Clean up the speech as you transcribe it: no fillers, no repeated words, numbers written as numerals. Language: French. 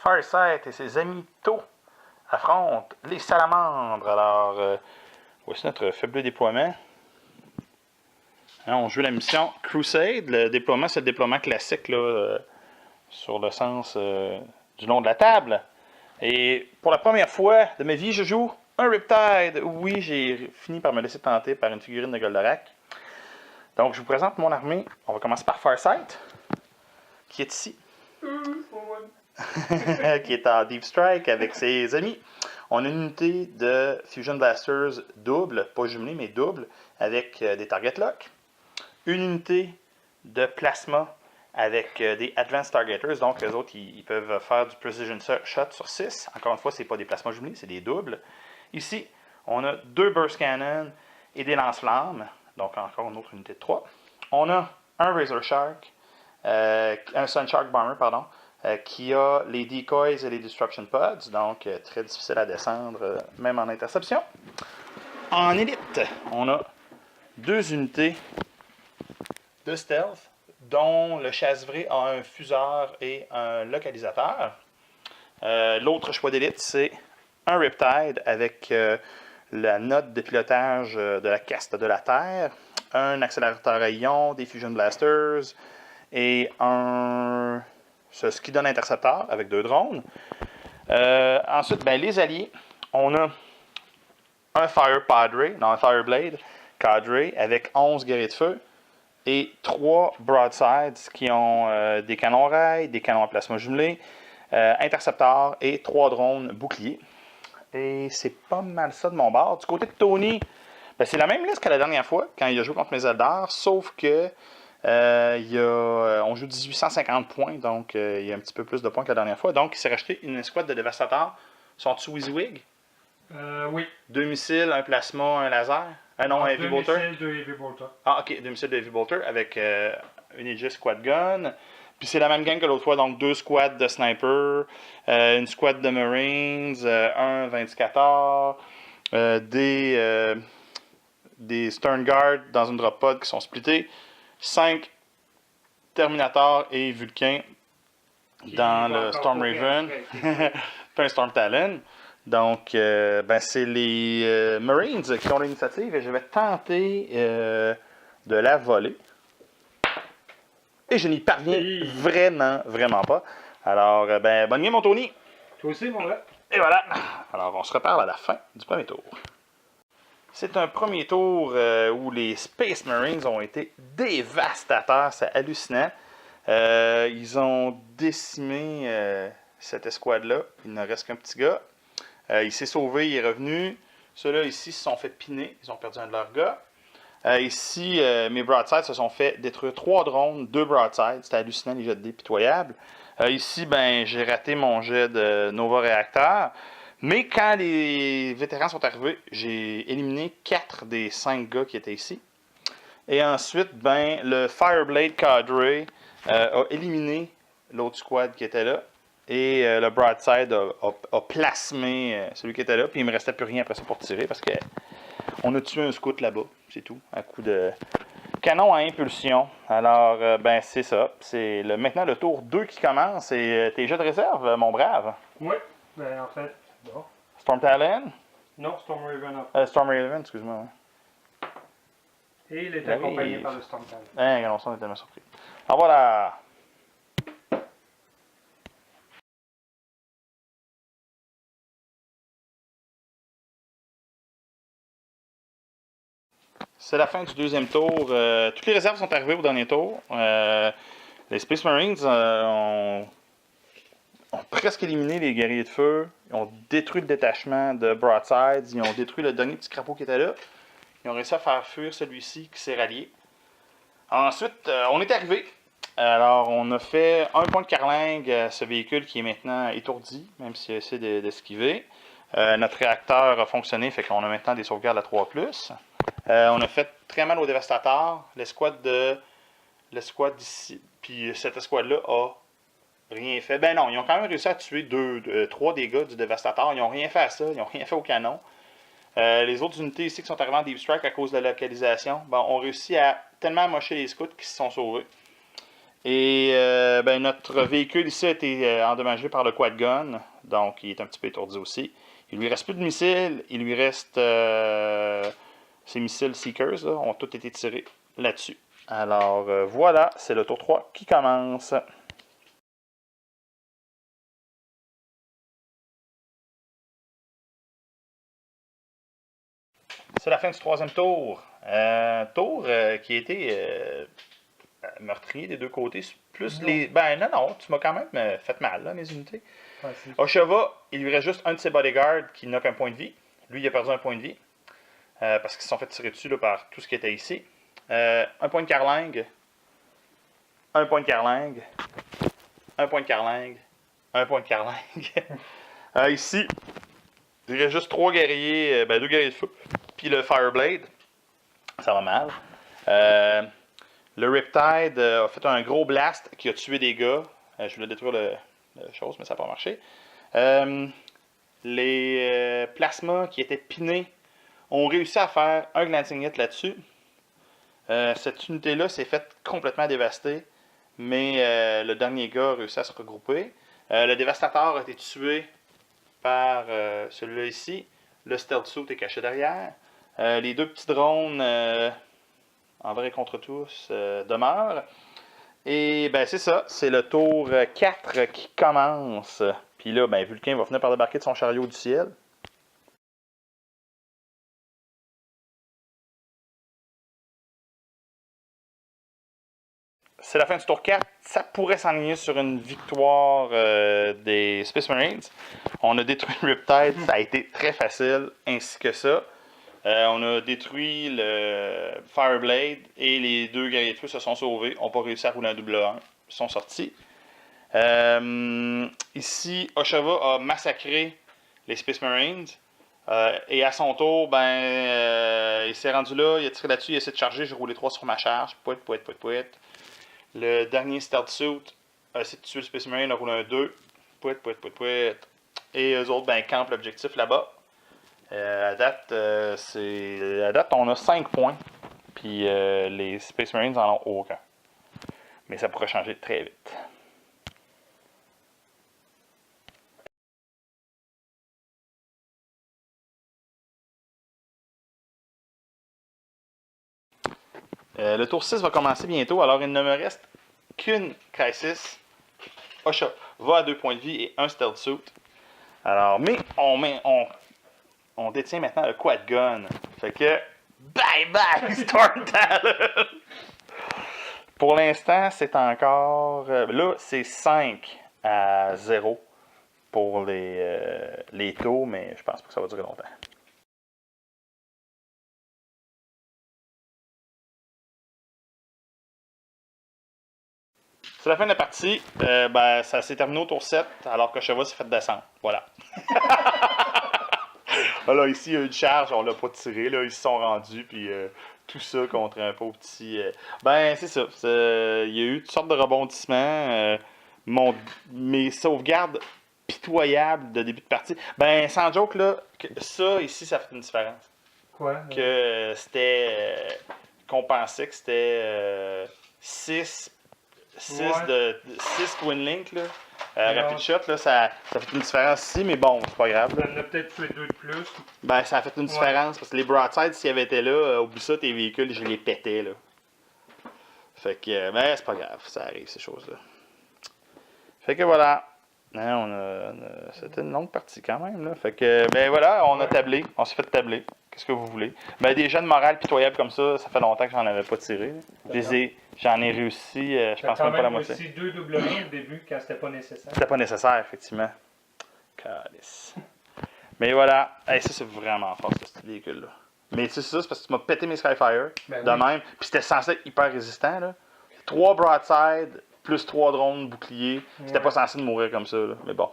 Farsight et ses amis Tau affrontent les salamandres. Alors, voici notre faible déploiement. Hein, on joue la mission Crusade. Le déploiement, c'est le déploiement classique là, sur le sens du long de la table. Et pour la première fois de ma vie, je joue un Riptide. Oui, j'ai fini par me laisser tenter par une figurine de Goldorak. Donc, je vous présente mon armée. On va commencer par Farsight, qui est ici. Qui est en Deep Strike avec ses amis. On a une unité de Fusion Blasters double, pas jumelée, mais double, avec des Target Lock. Une unité de Plasma avec des Advanced Targeters, donc eux autres, ils peuvent faire du Precision Shot sur 6. Encore une fois, ce n'est pas des plasmas jumelés, c'est des doubles. Ici, on a 2 Burst Cannon et des lance-flammes, donc encore une autre unité de 3. On a un Razor Shark, un Sun Shark Bomber, pardon, qui a les Decoys et les Disruption Pods, donc très difficile à descendre, même en interception. En élite, on a 2 unités de stealth, dont le chasse-vré a un fuseur et un localisateur. L'autre choix d'élite, c'est un Riptide avec la note de pilotage de la caste de la Terre, un accélérateur à ion, des Fusion Blasters et ce qui donne intercepteur avec 2 drones. Ensuite, les alliés, on a un Fireblade Cadre avec 11 guerriers de feu et 3 Broadsides qui ont des canons rails, des canons à plasma jumelés, intercepteurs et 3 drones boucliers. Et c'est pas mal ça de mon bord. Du côté de Tony, c'est la même liste que la dernière fois quand il a joué contre mes Eldar, sauf que on joue 1850 points, donc il y a un petit peu plus de points que la dernière fois. Donc il s'est racheté une escouade de dévastateurs. Sont-ils WYSIWYG? Oui. 2 missiles, un plasma, un laser. Non, un Heavy Bolter. 2 missiles, 2 Heavy Bolter. Ah, ok, 2 missiles de Heavy Bolter avec une Aegis Squad Gun. Puis c'est la même gang que l'autre fois, donc 2 squads de Sniper, une squad de Marines, un Vindicator, des Stern Guard dans une drop pod qui sont splittés, 5 Terminator et Vulcain dans le Storm Raven, puis un Storm Talon. Donc, c'est les Marines qui ont l'initiative et je vais tenter de la voler. Et je n'y parviens vraiment pas. Alors, bonne nuit, mon Tony. Toi aussi, mon gars. Et voilà. Alors, on se reparle à la fin du premier tour. C'est un premier tour où les Space Marines ont été dévastateurs. C'est hallucinant. Ils ont décimé cette escouade-là. Il ne reste qu'un petit gars. Il s'est sauvé, il est revenu. Ceux-là ici se sont fait piner. Ils ont perdu un de leurs gars. Ici, mes Broadsides se sont fait détruire 3 drones, 2 Broadsides. C'était hallucinant, les jets de dés pitoyables. Ici, j'ai raté mon jet de Nova Reactor. Mais quand les vétérans sont arrivés, j'ai éliminé 4 des 5 gars qui étaient ici. Et ensuite, le Fireblade Cadre a éliminé l'autre squad qui était là. Et le Broadside a plasmé celui qui était là. Puis il ne me restait plus rien après ça pour tirer parce que on a tué un scout là-bas. C'est tout. À coup de canon à impulsion. Alors, c'est ça. C'est maintenant le tour 2 qui commence. Et tes jets de réserve, mon brave. Oui. En fait, bon. Storm Talon? Non, Storm Raven. Storm Raven, excuse-moi. Et il est accompagné par le Storm Talon. On est tellement surpris. Alors voilà. C'est la fin du deuxième tour. Toutes les réserves sont arrivées au dernier tour. Les Space Marines ont presque éliminé les guerriers de feu. Ils ont détruit le détachement de Broadsides. Ils ont détruit le dernier petit crapaud qui était là. Ils ont réussi à faire fuir celui-ci qui s'est rallié. Ensuite, on est arrivé. Alors, on a fait un point de carlingue à ce véhicule qui est maintenant étourdi, même s'il essaie d'esquiver. Notre réacteur a fonctionné, fait qu'on a maintenant des sauvegardes à 3+. On a fait très mal au dévastateur. L'escouade d'ici, puis cette escouade-là a rien fait. Non, ils ont quand même réussi à tuer 3 des gars du dévastateur. Ils n'ont rien fait à ça, ils n'ont rien fait au canon. Les autres unités ici qui sont arrivées en Deep Strike à cause de la localisation, ont réussi à tellement amocher les scouts qu'ils se sont sauvés. Et ben, notre véhicule ici a été endommagé par le quad gun, donc il est un petit peu étourdi aussi. Il lui reste plus de missiles, il lui reste ces missiles Seekers, là, ont tous été tirés là-dessus. Alors voilà, c'est le tour 3 qui commence. C'est la fin du troisième tour. Tour qui a été meurtrier des deux côtés. Plus non. les. Ben non, tu m'as quand même fait mal, là, mes unités. Ouais, Oshava, il lui reste juste un de ses bodyguards qui n'a qu'un point de vie. Lui, il a perdu un point de vie. Parce qu'ils se sont fait tirer dessus là, par tout ce qui était ici. Un point de carlingue. Un point de carlingue. Un point de carlingue. Un point de carlingue. Ici, il reste juste 3 guerriers, ben 2 guerriers de feu. Puis le Fireblade. Ça va mal. Le Riptide a fait un gros blast qui a tué des gars. Je voulais détruire la chose, mais ça n'a pas marché. Les plasmas qui étaient pinés ont réussi à faire un glancing hit là-dessus. Cette unité-là s'est faite complètement dévaster, mais le dernier gars a réussi à se regrouper. Le dévastateur a été tué par celui-là ici. Le stealth suit est caché derrière. Les 2 petits drones, en vrai contre tous, demeurent. Et ben c'est ça, c'est le tour 4 qui commence. Puis là, ben Vulcain va finir par débarquer de son chariot du ciel. C'est la fin du tour 4. Ça pourrait s'enligner sur une victoire des Space Marines. On a détruit le Riptide, ça a été très facile, ainsi que ça. On a détruit le Fireblade et les 2 guerriers de feu se sont sauvés. N'ont pas réussi à rouler un double 1. Ils sont sortis. Ici, Oshava a massacré les Space Marines. Et à son tour, ben, il s'est rendu là, il a tiré là-dessus, il a essayé de charger. J'ai roulé 3 sur ma charge. Pouet. Le dernier Stealth Suit a essayé de tuer le Space Marine, a roulé un 2. Pouet. Et eux autres, ben, campent l'objectif là-bas. À date, on a 5 points. Puis les Space Marines en ont aucun. Mais ça pourrait changer très vite. Le tour 6 va commencer bientôt, alors il ne me reste qu'une crisis. Osha va à 2 points de vie et un stealth suit. Alors, mais on détient maintenant le quad gun. Fait que, bye Storm Talon! Pour l'instant, c'est encore... là, c'est 5-0 pour les taux, mais je pense pas que ça va durer longtemps. C'est la fin de la partie. Ben, ça s'est terminé au tour 7, alors que Cheva s'est fait descendre. Voilà. Alors ici, il y a eu une charge, on l'a pas tiré, là, ils se sont rendus, puis tout ça contre un pauvre petit... Ben, c'est ça. Il y a eu toutes sortes de rebondissements. Mes sauvegardes pitoyables de début de partie. Ben, sans joke, là, ça, ici, ça fait une différence. Quoi? Que c'était... qu'on pensait que c'était 6 Twin Link, là. Rapid Shot, là, ça fait une différence ici, mais bon, c'est pas grave. Ça en a peut-être tué 2 de plus. Ben, ça a fait une différence, parce que les Broadsides, s'ils avaient été là, oublie ça, tes véhicules, je les pétais, là. Fait que, ben, c'est pas grave, ça arrive, ces choses-là. Fait que voilà. C'était une longue partie quand même, là. Fait que, ben voilà, on a tablé, on s'est fait tabler. Qu'est-ce que vous voulez? Ben, des jeunes morales pitoyables comme ça fait longtemps que j'en avais pas tiré. J'en ai réussi, je pense même pas la moitié. J'ai réussi 2 double 1 au début quand c'était pas nécessaire. C'était pas nécessaire, effectivement. Calice. Mais voilà, hey, ça c'est vraiment fort, ce véhicule-là. Mais tu sais, c'est parce que tu m'as pété mes Skyfire, ben de même. Puis c'était censé être hyper résistant, là. 3 broadside, plus 3 drones boucliers. C'était pas censé de mourir comme ça, là. Mais bon.